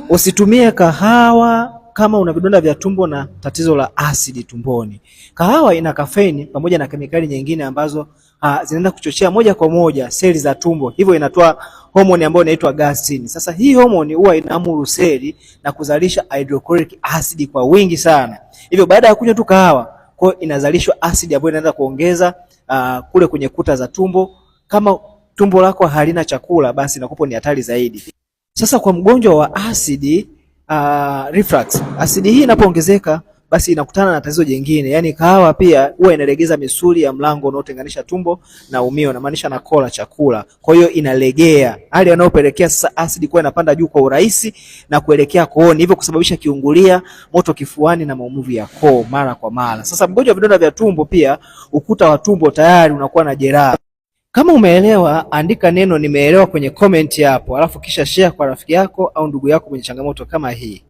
Usitumie kahawa kama una vidonda vya tumbo na tatizo la asidi tumboni. Kahawa ina kafeini pamoja na kemikali nyingine ambazo zinaenda kuchochea moja kwa moja seli za tumbo, hivyo inatoa homoni ambayo inaitwa gastrin. Sasa hii homoni huwa inaamuru seli na kuzalisha hydrochloric acid kwa wingi sana, hivyo baada ya kunywa tu kahawa kwa inazalishwa asidi ambayo inaanza kuongeza kule kwenye kuta za tumbo. Kama tumbo lako halina chakula, basi inakuwa ni hatari zaidi. Sasa kwa mgonjwa wa asidi reflux, asidi hii inapoongezeka basi inakutana na tatizo jingine. Yaani kahawa pia huwa inalegeza misuli ya mlango unaotenganisha tumbo na umio, na maanisha na kola chakula. Kwa hiyo inalegea, hali inayopelekea sasa asidi kwa inapanda juu kwa urahisi na kuelekea kooni, hivyo kusababisha kiungulia, moto kifuani na maumivu ya koo mara kwa mara. Sasa mgonjwa wa vidonda vya tumbo pia ukuta wa tumbo tayari unakuwa na jeraha. Kama umeelewa, andika neno nimeelewa kwenye comment hapo, alafu kisha share kwa rafiki yako au ndugu yako mwenye changamoto kama hii.